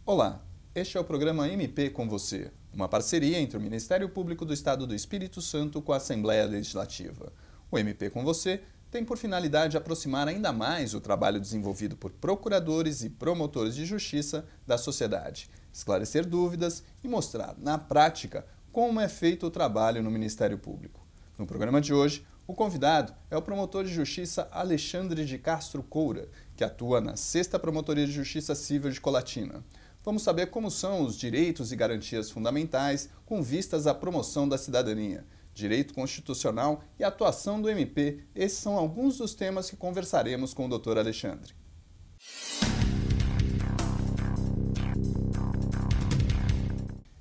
Olá, este é o programa MP com você, uma parceria entre o Ministério Público do Estado do Espírito Santo com a Assembleia Legislativa. O MP com você tem por finalidade aproximar ainda mais o trabalho desenvolvido por procuradores e promotores de justiça da sociedade, esclarecer dúvidas e mostrar, na prática, como é feito o trabalho no Ministério Público. No programa de hoje, o convidado é o promotor de justiça Alexandre de Castro Coura, que atua na 6ª Promotoria de Justiça Civil de Colatina. Vamos saber como são os direitos e garantias fundamentais com vistas à promoção da cidadania, direito constitucional e atuação do MP. Esses são alguns dos temas que conversaremos com o Dr. Alexandre.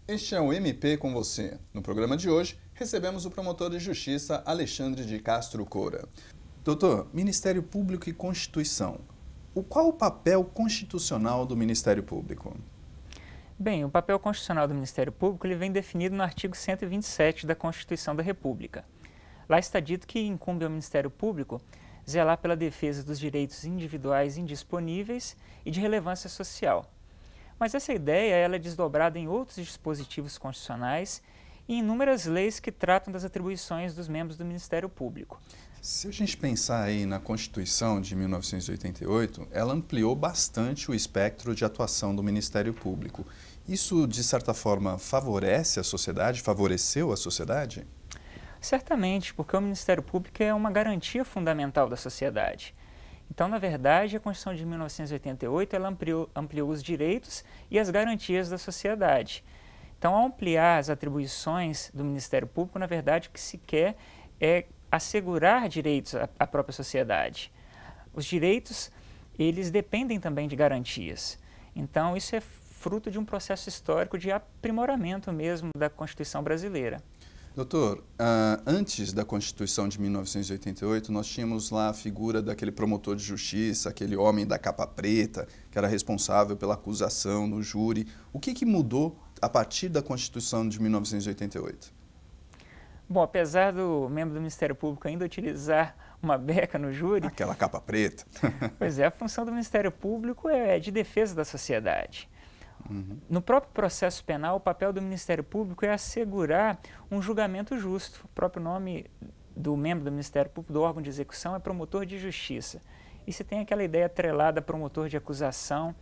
Este é o MP com você. No programa de hoje, recebemos o promotor de justiça Alexandre de Castro Coura. Doutor, Ministério Público e Constituição. Qual o papel constitucional do Ministério Público? Bem, o papel constitucional do Ministério Público ele vem definido no artigo 127 da Constituição da República. Lá está dito que incumbe ao Ministério Público zelar pela defesa dos direitos individuais indisponíveis e de relevância social. Mas essa ideia ela é desdobrada em outros dispositivos constitucionais e em inúmeras leis que tratam das atribuições dos membros do Ministério Público. Se a gente pensar aí na Constituição de 1988, ela ampliou bastante o espectro de atuação do Ministério Público. Isso, de certa forma, favorece a sociedade, favoreceu a sociedade? Certamente, porque o Ministério Público é uma garantia fundamental da sociedade. Então, na verdade, a Constituição de 1988 ela ampliou os direitos e as garantias da sociedade. Então, ao ampliar as atribuições do Ministério Público, na verdade, o que se quer é assegurar direitos à própria sociedade. Os direitos, eles dependem também de garantias. Então, isso é fruto de um processo histórico de aprimoramento mesmo da Constituição brasileira. Doutor, antes da Constituição de 1988, nós tínhamos lá a figura daquele promotor de justiça, aquele homem da capa preta, que era responsável pela acusação no júri. O que mudou a partir da Constituição de 1988? Bom, apesar do membro do Ministério Público ainda utilizar uma beca no júri... Aquela capa preta. Pois é, a função do Ministério Público é de defesa da sociedade. No próprio processo penal, o papel do Ministério Público é assegurar um julgamento justo. O próprio nome do membro do Ministério Público, do órgão de execução, é promotor de justiça. E se tem aquela ideia atrelada a promotor de acusação,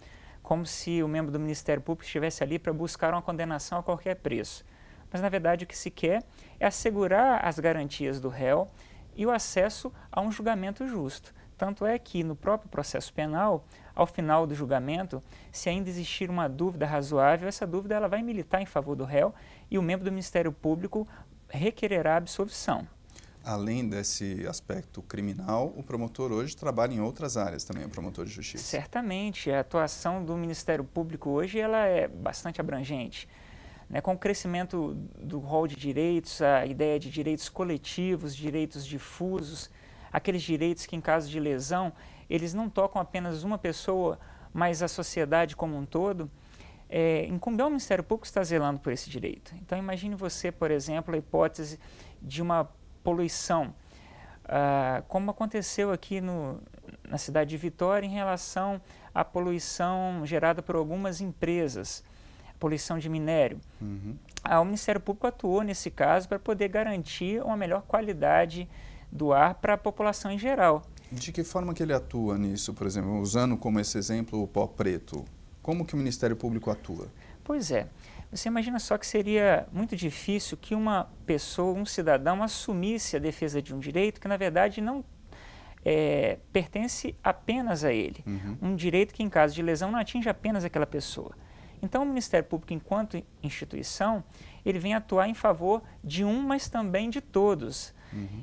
como se o membro do Ministério Público estivesse ali para buscar uma condenação a qualquer preço. Mas, na verdade, o que se quer é assegurar as garantias do réu e o acesso a um julgamento justo. Tanto é que, no próprio processo penal, ao final do julgamento, se ainda existir uma dúvida razoável, essa dúvida ela vai militar em favor do réu e o membro do Ministério Público requererá a absolvição. Além desse aspecto criminal, o promotor hoje trabalha em outras áreas também, o promotor de justiça. Certamente, a atuação do Ministério Público hoje ela é bastante abrangente. Com o crescimento do rol de direitos, a ideia de direitos coletivos, direitos difusos, aqueles direitos que, em caso de lesão, eles não tocam apenas uma pessoa, mas a sociedade como um todo, incumbe ao Ministério Público estar zelando por esse direito. Então, imagine você, por exemplo, a hipótese de uma poluição, como aconteceu aqui na cidade de Vitória em relação à poluição gerada por algumas empresas, poluição de minério. O Ministério Público atuou nesse caso para poder garantir uma melhor qualidade do ar para a população em geral. De que forma que ele atua nisso, por exemplo, usando como esse exemplo o pó preto? Como que o Ministério Público atua? Pois é, você imagina só que seria muito difícil que uma pessoa, um cidadão, assumisse a defesa de um direito que, na verdade, não pertence apenas a ele. Um direito que, em caso de lesão, não atinge apenas aquela pessoa. Então, o Ministério Público, enquanto instituição, ele vem atuar em favor de um, mas também de todos.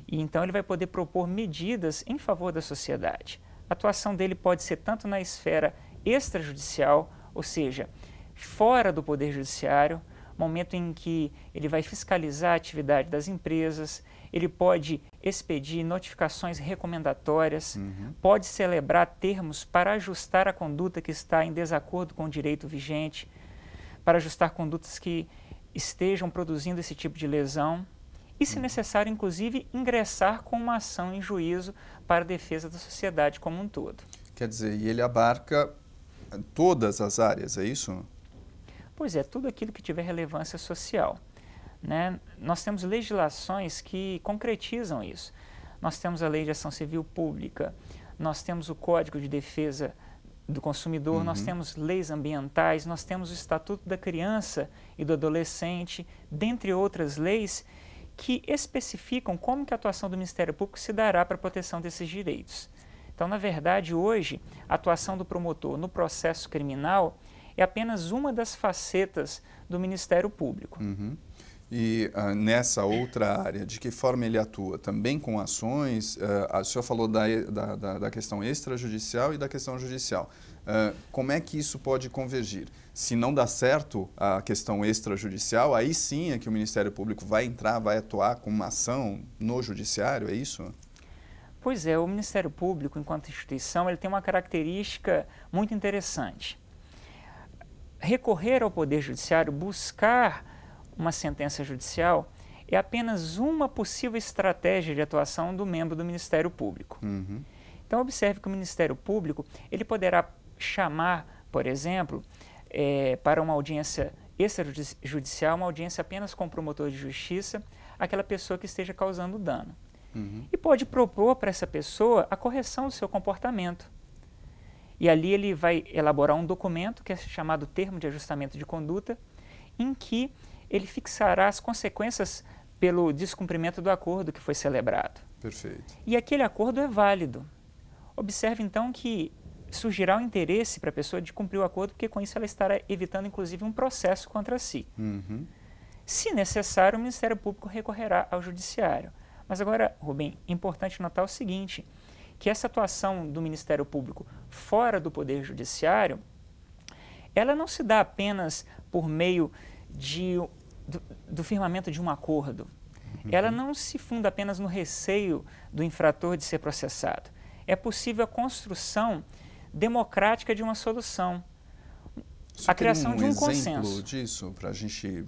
E então ele vai poder propor medidas em favor da sociedade. A atuação dele pode ser tanto na esfera extrajudicial, ou seja, fora do Poder Judiciário, momento em que ele vai fiscalizar a atividade das empresas, ele pode expedir notificações recomendatórias, pode celebrar termos para ajustar a conduta que está em desacordo com o direito vigente, para ajustar condutas que estejam produzindo esse tipo de lesão e, se necessário, inclusive, ingressar com uma ação em juízo para a defesa da sociedade como um todo. Quer dizer, e ele abarca todas as áreas, é isso? Pois é, tudo aquilo que tiver relevância social, né? Nós temos legislações que concretizam isso. Nós temos a Lei de Ação Civil Pública, nós temos o Código de Defesa do Consumidor, nós temos leis ambientais, nós temos o Estatuto da Criança e do Adolescente, dentre outras leis que especificam como que a atuação do Ministério Público se dará para a proteção desses direitos. Então, na verdade, hoje, a atuação do promotor no processo criminal é apenas uma das facetas do Ministério Público. E nessa outra área, de que forma ele atua? Também com ações? O senhor falou da questão extrajudicial e da questão judicial. Como é que isso pode convergir? Se não dá certo a questão extrajudicial, aí sim é que o Ministério Público vai entrar, vai atuar com uma ação no judiciário, é isso? Pois é, o Ministério Público, enquanto instituição, ele tem uma característica muito interessante. Recorrer ao Poder Judiciário, buscar uma sentença judicial, é apenas uma possível estratégia de atuação do membro do Ministério Público. Então, observe que o Ministério Público ele poderá chamar, por exemplo, para uma audiência extrajudicial, uma audiência apenas com o promotor de justiça, aquela pessoa que esteja causando dano. E pode propor para essa pessoa a correção do seu comportamento. E ali ele vai elaborar um documento que é chamado Termo de Ajustamento de Conduta, em que ele fixará as consequências pelo descumprimento do acordo que foi celebrado. Perfeito. E aquele acordo é válido. Observe então que surgirá o interesse para a pessoa de cumprir o acordo, porque com isso ela estará evitando inclusive um processo contra si. Se necessário, o Ministério Público recorrerá ao Judiciário. Mas agora, Rubem, é importante notar o seguinte, que essa atuação do Ministério Público fora do Poder Judiciário, ela não se dá apenas por meio do firmamento de um acordo. Ela não se funda apenas no receio do infrator de ser processado. É possível a construção democrática de uma solução, a criação de um consenso. Um exemplo disso, para a gente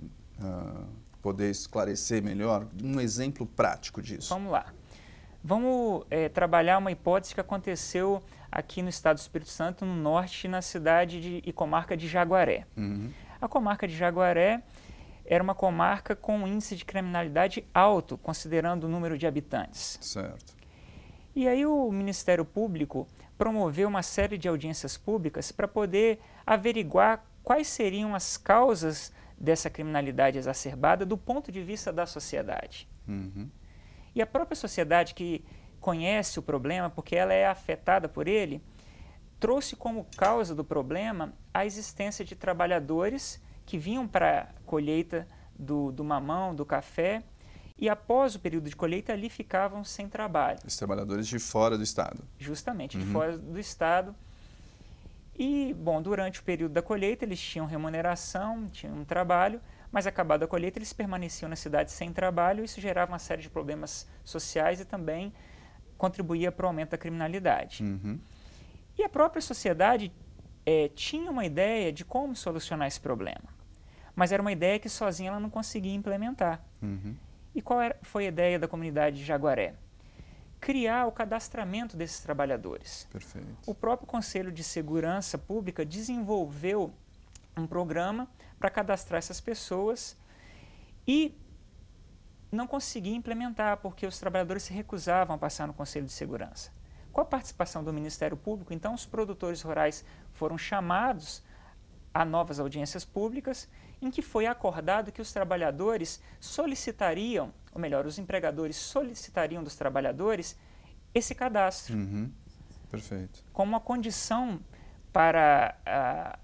poder esclarecer melhor, um exemplo prático disso. Vamos lá. Vamos trabalhar uma hipótese que aconteceu aqui no estado do Espírito Santo, no norte, na cidade e comarca de Jaguaré. A comarca de Jaguaré era uma comarca com um índice de criminalidade alto, considerando o número de habitantes. Certo. E aí o Ministério Público promoveu uma série de audiências públicas para poder averiguar quais seriam as causas dessa criminalidade exacerbada do ponto de vista da sociedade. E a própria sociedade que conhece o problema, porque ela é afetada por ele, trouxe como causa do problema a existência de trabalhadores que vinham para a colheita do mamão, do café, e após o período de colheita ali ficavam sem trabalho. Os trabalhadores de fora do estado. Justamente, de fora do estado. E, bom, durante o período da colheita eles tinham remuneração, tinham um trabalho, mas acabada a colheita eles permaneciam na cidade sem trabalho e isso gerava uma série de problemas sociais e também contribuía para o aumento da criminalidade. E a própria sociedade tinha uma ideia de como solucionar esse problema, mas era uma ideia que sozinha ela não conseguia implementar. E qual foi a ideia da comunidade de Jaguaré? Criar o cadastramento desses trabalhadores. Perfeito. O próprio Conselho de Segurança Pública desenvolveu um programa para cadastrar essas pessoas e não conseguia implementar porque os trabalhadores se recusavam a passar no Conselho de Segurança. Com a participação do Ministério Público, então os produtores rurais foram chamados a novas audiências públicas em que foi acordado que os trabalhadores solicitariam, ou melhor, os empregadores solicitariam dos trabalhadores esse cadastro. Perfeito. Como uma condição para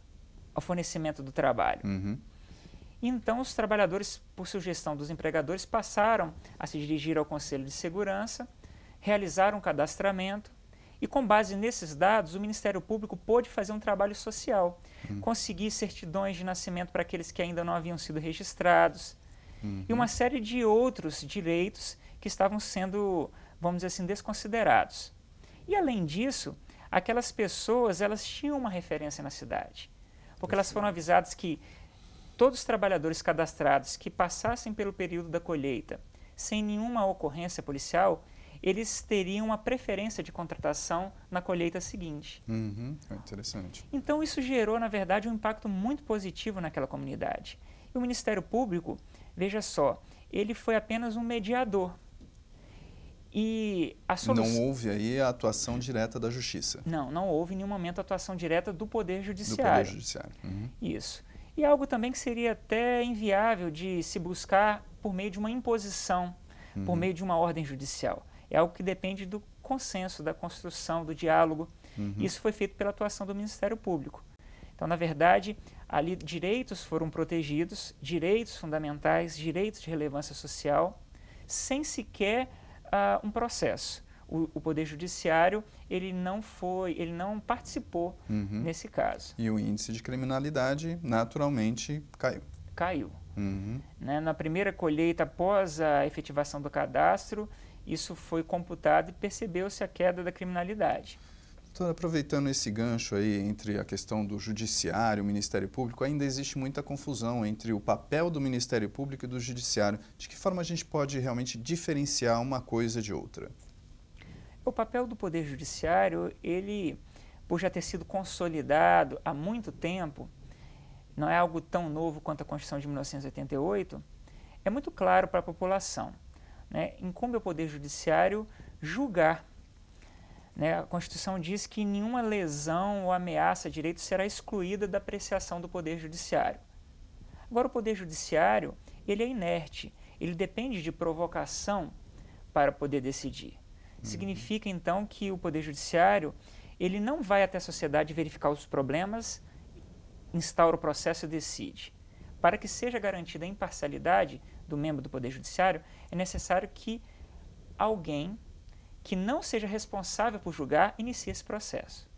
o fornecimento do trabalho. Então, os trabalhadores, por sugestão dos empregadores, passaram a se dirigir ao Conselho de Segurança, realizaram um cadastramento e, com base nesses dados, o Ministério Público pôde fazer um trabalho social, conseguir certidões de nascimento para aqueles que ainda não haviam sido registrados e uma série de outros direitos que estavam sendo, vamos dizer assim, desconsiderados. E, além disso, aquelas pessoas elas tinham uma referência na cidade, porque elas foram avisadas que todos os trabalhadores cadastrados que passassem pelo período da colheita sem nenhuma ocorrência policial, eles teriam uma preferência de contratação na colheita seguinte. É interessante. Então isso gerou, na verdade, um impacto muito positivo naquela comunidade. E o Ministério Público, veja só, ele foi apenas um mediador. E a solução... Não houve aí a atuação direta da Justiça. Não houve em nenhum momento a atuação direta do Poder Judiciário. Do Poder Judiciário. Isso. E algo também que seria até inviável de se buscar por meio de uma imposição, por meio de uma ordem judicial. É algo que depende do consenso, da construção, do diálogo. Isso foi feito pela atuação do Ministério Público. Então, na verdade, ali direitos foram protegidos, direitos fundamentais, direitos de relevância social, sem sequer um processo. O Poder Judiciário, ele não participou nesse caso. E o índice de criminalidade, naturalmente, caiu. Caiu. Né? Na primeira colheita, após a efetivação do cadastro, isso foi computado e percebeu-se a queda da criminalidade. Doutor, aproveitando esse gancho aí entre a questão do Judiciário e o Ministério Público, ainda existe muita confusão entre o papel do Ministério Público e do Judiciário. De que forma a gente pode realmente diferenciar uma coisa de outra? O papel do Poder Judiciário, ele, por já ter sido consolidado há muito tempo, não é algo tão novo quanto a Constituição de 1988, é muito claro para a população, né? Incumbe ao Poder Judiciário julgar. Né? A Constituição diz que nenhuma lesão ou ameaça a direito será excluída da apreciação do Poder Judiciário. Agora, o Poder Judiciário, ele é inerte, ele depende de provocação para poder decidir. Significa, então, que o Poder Judiciário, ele não vai até a sociedade verificar os problemas, instaura o processo e decide. Para que seja garantida a imparcialidade do membro do Poder Judiciário, é necessário que alguém que não seja responsável por julgar inicie esse processo.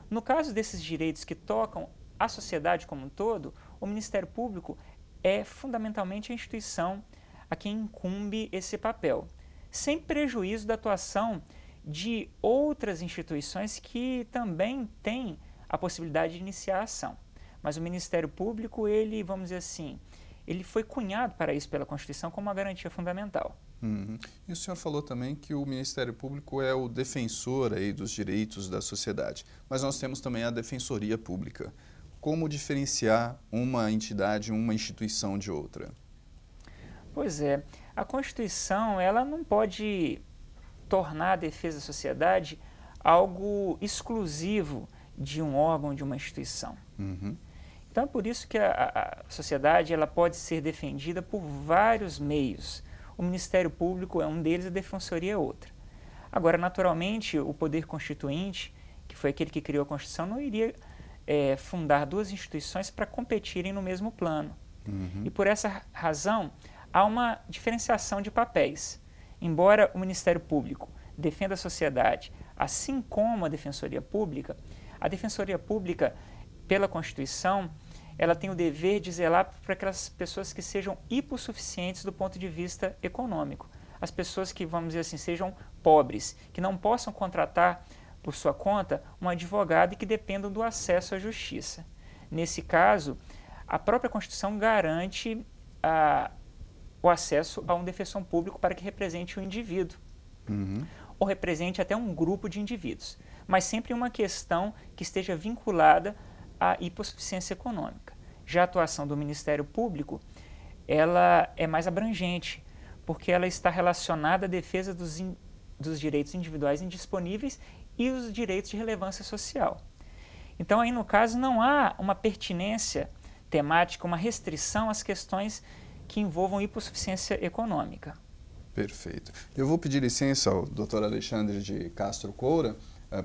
No caso desses direitos que tocam a sociedade como um todo, o Ministério Público é fundamentalmente a instituição a quem incumbe esse papel, sem prejuízo da atuação de outras instituições que também têm a possibilidade de iniciar a ação. Mas o Ministério Público, ele, vamos dizer assim, ele foi cunhado para isso pela Constituição como uma garantia fundamental. E o senhor falou também que o Ministério Público é o defensor aí dos direitos da sociedade, mas nós temos também a Defensoria Pública. Como diferenciar uma entidade, uma instituição de outra? Pois é, a Constituição, ela não pode tornar a defesa da sociedade algo exclusivo de um órgão, de uma instituição. Então é por isso que a sociedade ela pode ser defendida por vários meios. O Ministério Público é um deles, a Defensoria é outra. Agora, naturalmente, o Poder Constituinte, que foi aquele que criou a Constituição, não iria fundar duas instituições para competirem no mesmo plano. E por essa razão, há uma diferenciação de papéis. Embora o Ministério Público defenda a sociedade, assim como a Defensoria Pública, pela Constituição, ela tem o dever de zelar para aquelas pessoas que sejam hipossuficientes do ponto de vista econômico. As pessoas que, vamos dizer assim, sejam pobres, que não possam contratar por sua conta um advogado e que dependam do acesso à justiça. Nesse caso, a própria Constituição garante o acesso a um defensor público para que represente o indivíduo, ou represente até um grupo de indivíduos, mas sempre uma questão que esteja vinculada à hipossuficiência econômica. Já a atuação do Ministério Público, ela é mais abrangente, porque ela está relacionada à defesa dos direitos individuais indisponíveis e os direitos de relevância social. Então, aí no caso, não há uma pertinência temática, uma restrição às questões que envolvam hipossuficiência econômica. Perfeito. Eu vou pedir licença ao Dr. Alexandre de Castro Coura,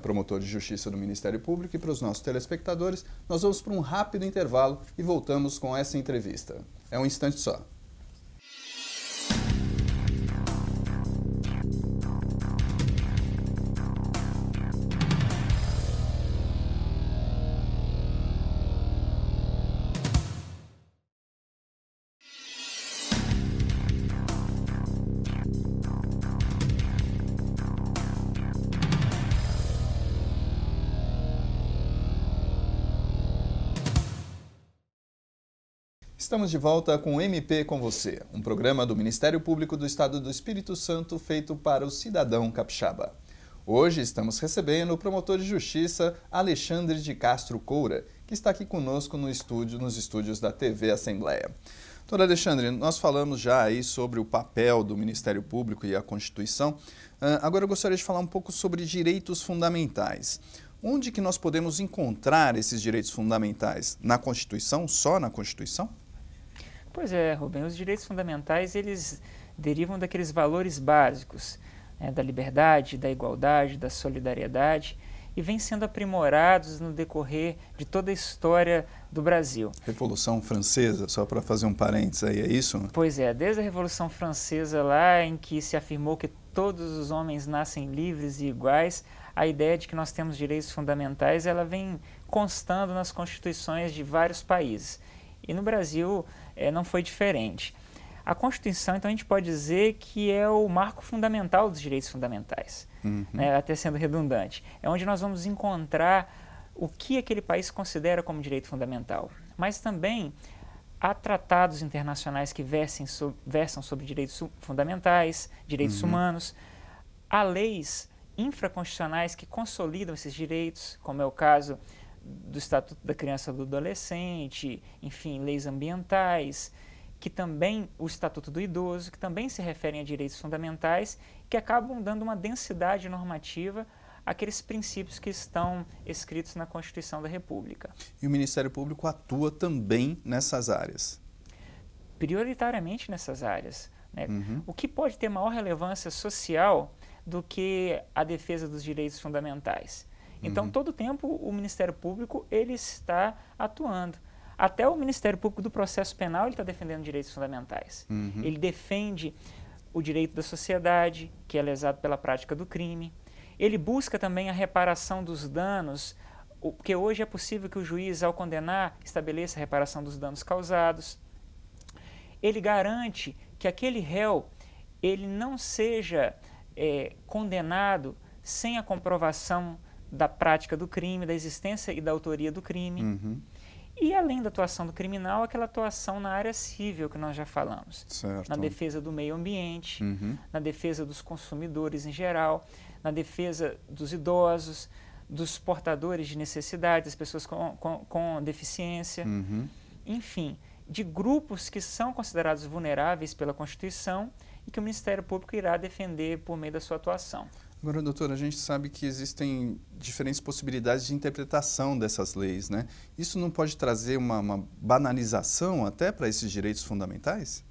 promotor de Justiça do Ministério Público, e para os nossos telespectadores, nós vamos para um rápido intervalo e voltamos com essa entrevista. É um instante só. Estamos de volta com o MP com você, um programa do Ministério Público do Estado do Espírito Santo feito para o cidadão capixaba. Hoje estamos recebendo o promotor de justiça Alexandre de Castro Coura, que está aqui conosco nos estúdios da TV Assembleia. Doutor Alexandre, nós falamos já aí sobre o papel do Ministério Público e a Constituição. Agora eu gostaria de falar um pouco sobre direitos fundamentais. Onde que nós podemos encontrar esses direitos fundamentais? Na Constituição? Só na Constituição? Pois é, Rubem, os direitos fundamentais, eles derivam daqueles valores básicos, né, da liberdade, da igualdade, da solidariedade, e vêm sendo aprimorados no decorrer de toda a história do Brasil. Revolução Francesa, só para fazer um parênteses aí, é isso? Pois é, desde a Revolução Francesa lá, em que se afirmou que todos os homens nascem livres e iguais, a ideia de que nós temos direitos fundamentais, ela vem constando nas constituições de vários países. E no Brasil não foi diferente. A Constituição, então, a gente pode dizer que é o marco fundamental dos direitos fundamentais, né, até sendo redundante. É onde nós vamos encontrar o que aquele país considera como direito fundamental. Mas também há tratados internacionais que versam sobre direitos fundamentais, direitos humanos, há leis infraconstitucionais que consolidam esses direitos, como é o caso do Estatuto da Criança e do Adolescente, enfim, leis ambientais, que também o Estatuto do Idoso, que também se referem a direitos fundamentais, que acabam dando uma densidade normativa àqueles princípios que estão escritos na Constituição da República. E o Ministério Público atua também nessas áreas? Prioritariamente nessas áreas, né? O que pode ter maior relevância social do que a defesa dos direitos fundamentais? Então, todo o tempo, o Ministério Público ele está atuando. Até o Ministério Público do Processo Penal ele está defendendo direitos fundamentais. Ele defende o direito da sociedade, que é lesado pela prática do crime. Ele busca também a reparação dos danos, porque hoje é possível que o juiz, ao condenar, estabeleça a reparação dos danos causados. Ele garante que aquele réu ele não seja condenado sem a comprovação da prática do crime, da existência e da autoria do crime. E além da atuação do criminal, aquela atuação na área civil que nós já falamos. Certo. Na defesa do meio ambiente, na defesa dos consumidores em geral, na defesa dos idosos, dos portadores de necessidade, das pessoas com deficiência, enfim, de grupos que são considerados vulneráveis pela Constituição e que o Ministério Público irá defender por meio da sua atuação. Agora, doutor, a gente sabe que existem diferentes possibilidades de interpretação dessas leis, né? Isso não pode trazer uma banalização até para esses direitos fundamentais?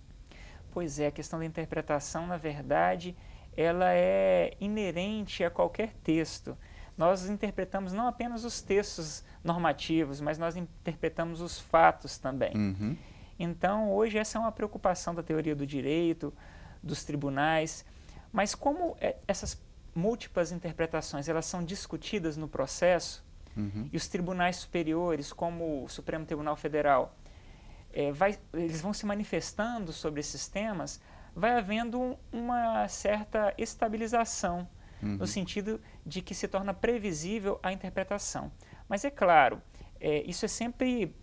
Pois é, a questão da interpretação, na verdade, ela é inerente a qualquer texto. Nós interpretamos não apenas os textos normativos, mas nós interpretamos os fatos também. Então, hoje essa é uma preocupação da teoria do direito, dos tribunais, mas como essas múltiplas interpretações elas são discutidas no processo e os tribunais superiores, como o Supremo Tribunal Federal, eles vão se manifestando sobre esses temas, vai havendo uma certa estabilização, no sentido de que se torna previsível a interpretação. Mas é claro, isso é sempre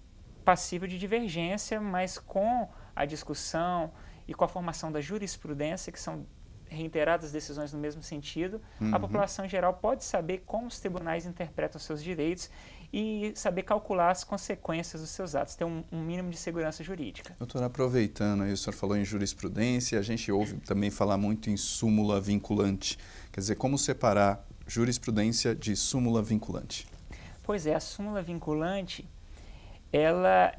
passível de divergência, mas com a discussão e com a formação da jurisprudência, que são reiteradas decisões no mesmo sentido, a população em geral pode saber como os tribunais interpretam seus direitos e saber calcular as consequências dos seus atos, ter um mínimo de segurança jurídica. Doutor, aproveitando aí, o senhor falou em jurisprudência, a gente ouve também falar muito em súmula vinculante. Quer dizer, como separar jurisprudência de súmula vinculante? Pois é, a súmula vinculante, ela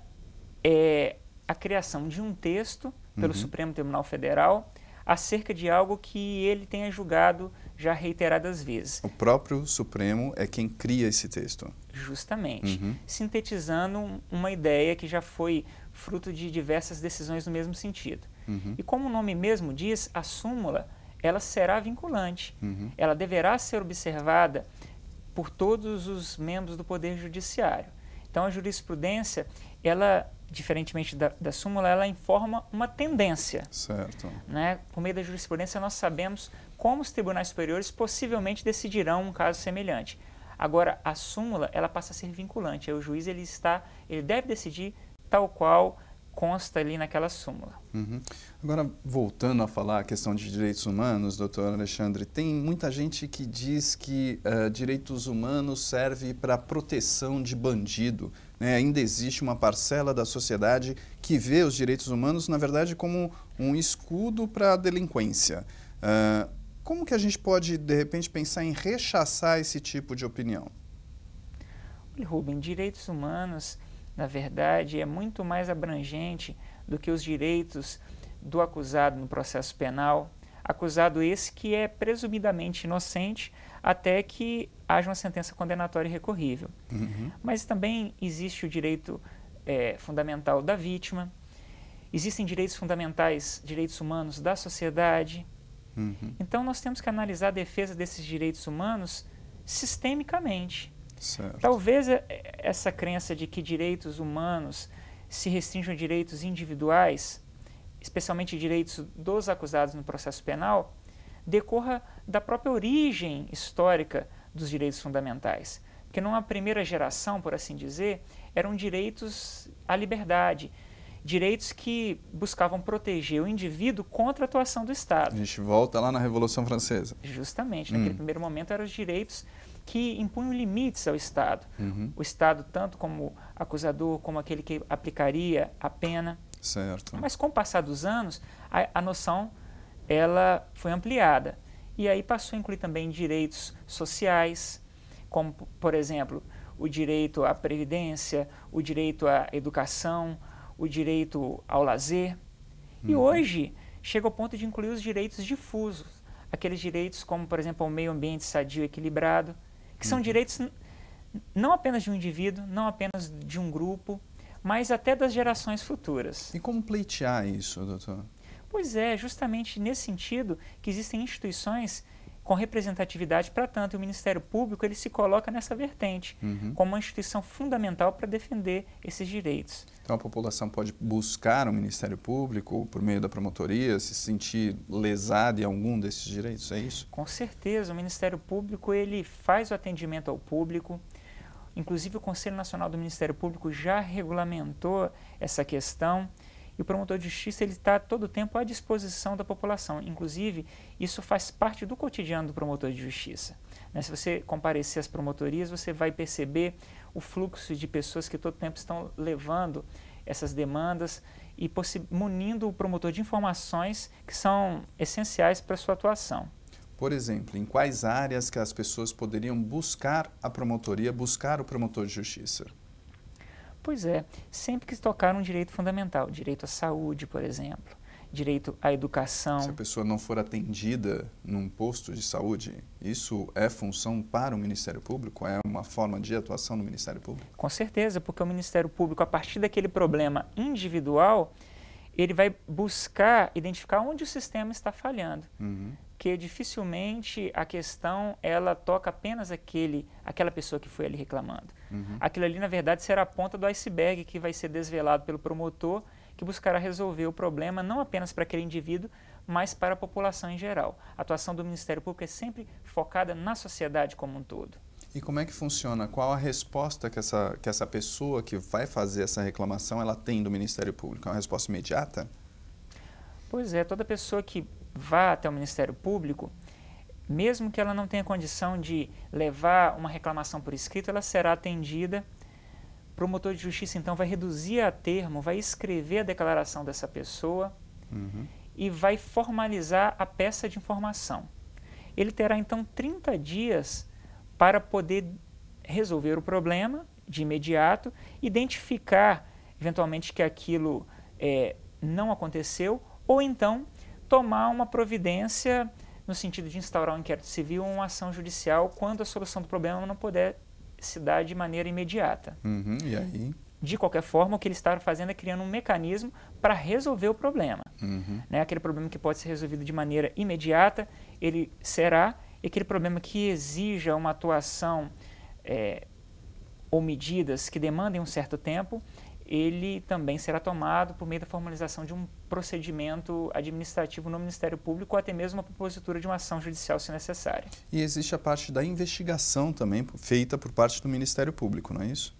é a criação de um texto pelo Supremo Tribunal Federal acerca de algo que ele tenha julgado já reiteradas vezes. O próprio Supremo é quem cria esse texto. Justamente, sintetizando uma ideia que já foi fruto de diversas decisões no mesmo sentido. E como o nome mesmo diz, a súmula, ela será vinculante. Ela deverá ser observada por todos os membros do Poder Judiciário. Então, a jurisprudência, ela, diferentemente da súmula, ela informa uma tendência. Certo. Né? Por meio da jurisprudência, nós sabemos como os tribunais superiores possivelmente decidirão um caso semelhante. Agora, a súmula, ela passa a ser vinculante. Aí o juiz ele deve decidir tal qual consta ali naquela súmula. Uhum. Agora, voltando a falar a questão de direitos humanos, doutor Alexandre, tem muita gente que diz que direitos humanos servem para proteção de bandido, né? Ainda existe uma parcela da sociedade que vê os direitos humanos, na verdade, como um escudo para a delinquência. Como que a gente pode, de repente, pensar em rechaçar esse tipo de opinião? Rubem, direitos humanos, na verdade, é muito mais abrangente do que os direitos do acusado no processo penal, acusado esse que é presumidamente inocente até que haja uma sentença condenatória irrecorrível. Uhum. Mas também existe o direito fundamental da vítima, existem direitos fundamentais, direitos humanos da sociedade. Uhum. Então nós temos que analisar a defesa desses direitos humanos sistemicamente. Certo. Talvez essa crença de que direitos humanos se restringem a direitos individuais, especialmente direitos dos acusados no processo penal, decorra da própria origem histórica dos direitos fundamentais. Porque numa primeira geração, por assim dizer, eram direitos à liberdade, direitos que buscavam proteger o indivíduo contra a atuação do Estado. A gente volta lá na Revolução Francesa. Justamente, naquele primeiro momento eram os direitos que impunham limites ao Estado. Uhum. O Estado, tanto como acusador, como aquele que aplicaria a pena. Certo. Mas com o passar dos anos, a noção ela foi ampliada. E aí passou a incluir também direitos sociais, como, por exemplo, o direito à previdência, o direito à educação, o direito ao lazer. E hoje chega ao ponto de incluir os direitos difusos, aqueles direitos como, por exemplo, ao meio ambiente sadio e equilibrado, que são direitos não apenas de um indivíduo, não apenas de um grupo, mas até das gerações futuras. E como pleitear isso, doutor? Pois é, justamente nesse sentido que existem instituições com representatividade para tanto, e o Ministério Público ele se coloca nessa vertente, como uma instituição fundamental para defender esses direitos. Então a população pode buscar o Ministério Público por meio da promotoria, se sentir lesada em algum desses direitos, é isso? Com certeza, o Ministério Público ele faz o atendimento ao público, inclusive o Conselho Nacional do Ministério Público já regulamentou essa questão, e o promotor de justiça está todo o tempo à disposição da população. Inclusive, isso faz parte do cotidiano do promotor de justiça. Né? Se você comparecer às promotorias, você vai perceber o fluxo de pessoas que todo o tempo estão levando essas demandas e munindo o promotor de informações que são essenciais para a sua atuação. Por exemplo, em quais áreas que as pessoas poderiam buscar a promotoria, buscar o promotor de justiça? Pois é, sempre que tocar um direito fundamental, direito à saúde, por exemplo, direito à educação. Se a pessoa não for atendida num posto de saúde, isso é função para o Ministério Público? É uma forma de atuação do Ministério Público? Com certeza, porque o Ministério Público, a partir daquele problema individual, ele vai buscar identificar onde o sistema está falhando. Que dificilmente a questão ela toca apenas aquela pessoa que foi ali reclamando. Aquilo ali, na verdade, será a ponta do iceberg que vai ser desvelado pelo promotor, que buscará resolver o problema não apenas para aquele indivíduo, mas para a população em geral. A atuação do Ministério Público é sempre focada na sociedade como um todo. E como é que funciona? Qual a resposta que essa pessoa que vai fazer essa reclamação ela tem do Ministério Público? É uma resposta imediata? Pois é, toda pessoa que vá até o Ministério Público, mesmo que ela não tenha condição de levar uma reclamação por escrito, ela será atendida. O promotor de justiça, então, vai reduzir a termo, vai escrever a declaração dessa pessoa e vai formalizar a peça de informação. Ele terá, então, 30 dias para poder resolver o problema de imediato, identificar, eventualmente, que aquilo não aconteceu, ou então tomar uma providência no sentido de instaurar um inquérito civil ou uma ação judicial quando a solução do problema não puder se dar de maneira imediata. E aí? De qualquer forma, o que ele está fazendo é criando um mecanismo para resolver o problema. Né? Aquele problema que pode ser resolvido de maneira imediata, ele será, e aquele problema que exija uma atuação ou medidas que demandem um certo tempo, ele também será tomado por meio da formalização de um procedimento administrativo no Ministério Público ou até mesmo uma propositura de uma ação judicial, se necessária. E existe a parte da investigação também feita por parte do Ministério Público, não é isso?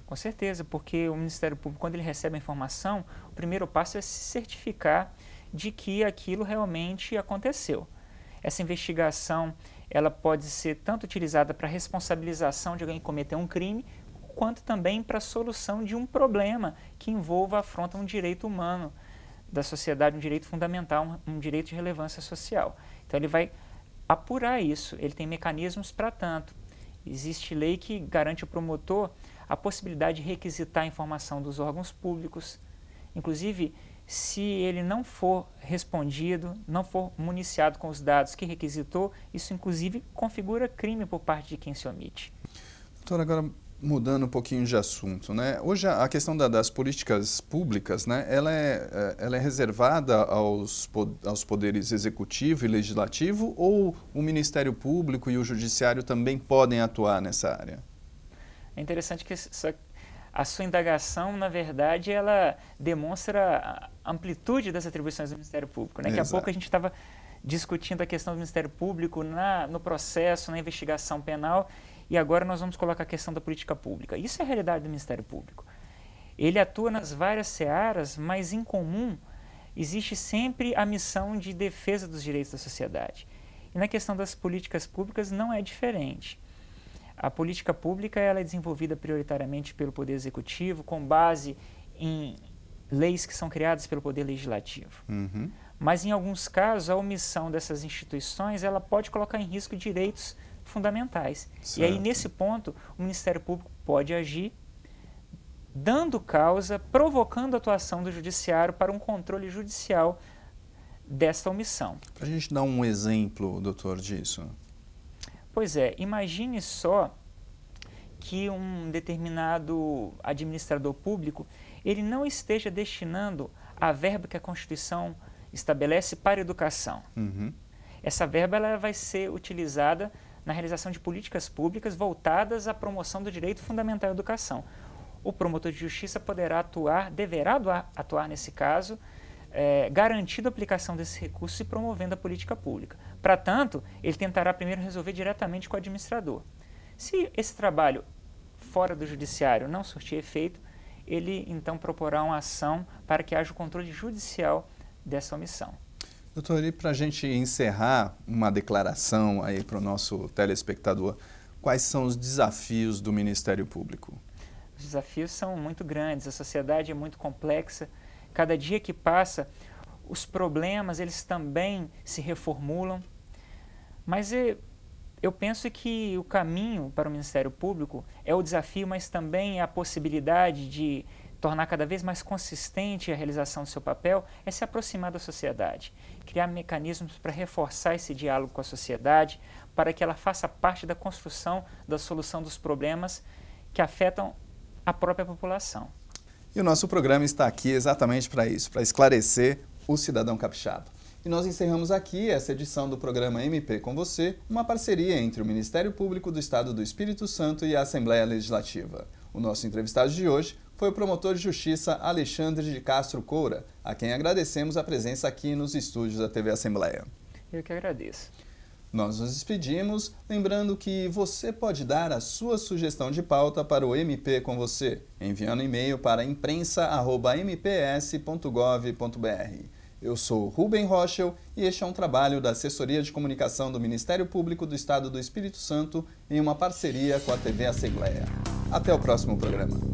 Com Com certeza, porque o Ministério Público, quando ele recebe a informação, o primeiro passo é se certificar de que aquilo realmente aconteceu. Essa investigação, ela pode ser tanto utilizada para responsabilização de alguém que cometeu um crime, quanto também para a solução de um problema que envolva a afronta a um direito humano da sociedade, um direito fundamental, um direito de relevância social. Então ele vai apurar isso, ele tem mecanismos para tanto. Existe lei que garante ao promotor a possibilidade de requisitar a informação dos órgãos públicos, inclusive se ele não for respondido, não for municiado com os dados que requisitou, isso inclusive configura crime por parte de quem se omite. Doutor, agora mudando um pouquinho de assunto, né? Hoje a questão das políticas públicas, né? Ela é reservada aos poderes executivo e legislativo, ou o Ministério Público e o Judiciário também podem atuar nessa área? É interessante que a sua indagação, na verdade, ela demonstra a amplitude das atribuições do Ministério Público, né? Daqui a pouco a gente estava discutindo a questão do Ministério Público no processo, na investigação penal, e agora nós vamos colocar a questão da política pública. Isso é a realidade do Ministério Público. Ele atua nas várias searas, mas em comum existe sempre a missão de defesa dos direitos da sociedade. E na questão das políticas públicas não é diferente. A política pública ela é desenvolvida prioritariamente pelo Poder Executivo, com base em leis que são criadas pelo Poder Legislativo. Uhum. Mas, em alguns casos, a omissão dessas instituições ela pode colocar em risco direitos fundamentais. Certo. E aí, nesse ponto, o Ministério Público pode agir dando causa, provocando a atuação do Judiciário para um controle judicial desta omissão. Para a gente dar um exemplo, doutor, disso. Pois é, imagine só que um determinado administrador público ele não esteja destinando a verba que a Constituição estabelece para a educação. Uhum. Essa verba ela vai ser utilizada na realização de políticas públicas voltadas à promoção do direito fundamental à educação. O promotor de justiça deverá atuar nesse caso, garantindo a aplicação desses recursos e promovendo a política pública. Para tanto, ele tentará primeiro resolver diretamente com o administrador. Se esse trabalho fora do judiciário não surtir efeito, ele então proporá uma ação para que haja o controle judicial dessa omissão. Doutor, e para a gente encerrar uma declaração aí para o nosso telespectador, quais são os desafios do Ministério Público? Os desafios são muito grandes, a sociedade é muito complexa. Cada dia que passa, os problemas eles também se reformulam. Mas eu penso que o caminho para o Ministério Público é o desafio, mas também a possibilidade de tornar cada vez mais consistente a realização do seu papel, é se aproximar da sociedade, criar mecanismos para reforçar esse diálogo com a sociedade, para que ela faça parte da construção, da solução dos problemas que afetam a própria população. E o nosso programa está aqui exatamente para isso, para esclarecer o cidadão capixaba. E nós encerramos aqui essa edição do programa MP com você, uma parceria entre o Ministério Público do Estado do Espírito Santo e a Assembleia Legislativa. O nosso entrevistado de hoje foi o promotor de justiça Alexandre de Castro Coura, a quem agradecemos a presença aqui nos estúdios da TV Assembleia. Eu que agradeço. Nós nos despedimos, lembrando que você pode dar a sua sugestão de pauta para o MP com você, enviando e-mail para imprensa@mps.gov.br. Eu sou Rubem Rochel e este é um trabalho da Assessoria de Comunicação do Ministério Público do Estado do Espírito Santo em uma parceria com a TV Assembleia. Até o próximo programa.